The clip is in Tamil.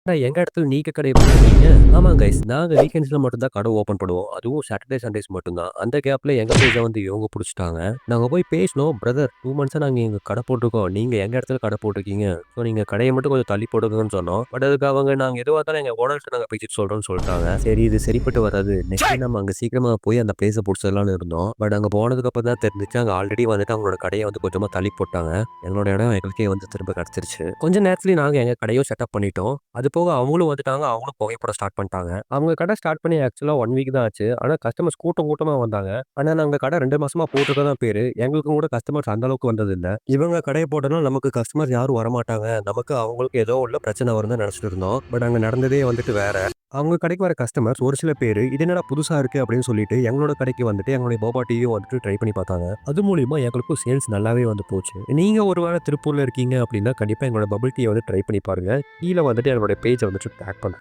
எங்க இடத்துல நீங்க கடை போட்டுருக்கீங்க? ஆமா கைஸ். நாங்க வீக்கெண்ட்ஸ்ல மட்டும் தான் கடை ஓப்பன் பண்ணுவோம். அதுவும் சாட்டர்டே, சண்டேஸ் மட்டும் தான். அந்த கேப்ல எங்க பேஜ வந்து இவங்க புடிச்சுட்டாங்க. நாங்க போய் பேசினோம். பிரதர் 2 மந்த்ஸா நாங்க இங்க கடை போட்டுருக்கோம். நீங்க எங்க இடத்துல கடை போட்டுருக்கீங்க. ஸோ நீங்க கடைய மட்டும் கொஞ்சம் தள்ளி போட்டுக்கங்கன்னு சொன்னோம். பட் அதுக்கு அவங்க நாங்க எதுவா இருந்தாலும் எங்க ஓனர்ட்ட நாங்க பேசிட்டு சொல்றோம்னு சொல்ட்டாங்க. சரி இது சரிப்பட்டு வராது. நெக்ஸ்ட் டைம் நம்ம அங்க சீக்கிரமா போய் அந்த பிளேஸ புடிச்சிடலாம்னு இருந்தோம். பட் அங்க போனதுக்கு அப்புறம் தான் தெரிஞ்சுச்சு, அங்க ஆல்ரெடி வந்துட்டு அவங்களோட கடைய வந்து கொஞ்சமா தள்ளி போட்டாங்க. எங்களோட இடம் எங்களுக்கே வந்து திரும்ப கிடைச்சிருச்சு. கொஞ்ச நேரத்திலேயே நாங்க எங்க கடையும் செட்டப் பண்ணிட்டோம். அது போக அவங்களும் வந்துட்டாங்க. அவங்களும் புகைப்படம் ஸ்டார்ட் பண்ணிட்டாங்க. அவங்க கடை ஸ்டார்ட் பண்ணி ஆக்சுவலா 1 வீக் தான் ஆச்சு. ஆனா கஸ்டமர்ஸ் கூட்டம் கூட்டமா வந்தாங்க. ஆனா நாங்க கடை 2 மாசமா போட்டிருக்க தான் பேரு. எங்களுக்கும் கூட கஸ்டமர்ஸ் அந்த அளவுக்கு வந்ததில்ல. இவங்க கடைய போட்டனால நமக்கு கஸ்டமர்ஸ் யாரும் வரமாட்டாங்க. நமக்கு அவங்களுக்கு ஏதோ உள்ள பிரச்சனை வரும்னு தான் நெனச்சுட்டு இருந்தோம். பட் அங்க நடந்ததே வந்துட்டு வேற. அவங்க கடைக்கு வர கஸ்டமர்ஸ் ஒரு சில பேரு, "இது என்னடா புதுசா இருக்கு" அப்படின்னு சொல்லிட்டு எங்களோட கடைக்கு வந்துட்டு எங்களுடைய போபா டீயும் வந்துட்டு ட்ரை பண்ணி பார்த்தாங்க. அது மூலியமா எங்களுக்கும் சேல்ஸ் நல்லாவே வந்து போச்சு. நீங்க ஒரு வேளை திருப்பூர்ல இருக்கீங்க அப்படின்னா, கண்டிப்பா எங்களோட பபிள் டீய வந்து ட்ரை பண்ணி பாருங்க. கீழ வந்துட்டு எங்களுடைய பேஜ வந்துட்டு டேக் பண்றேன்.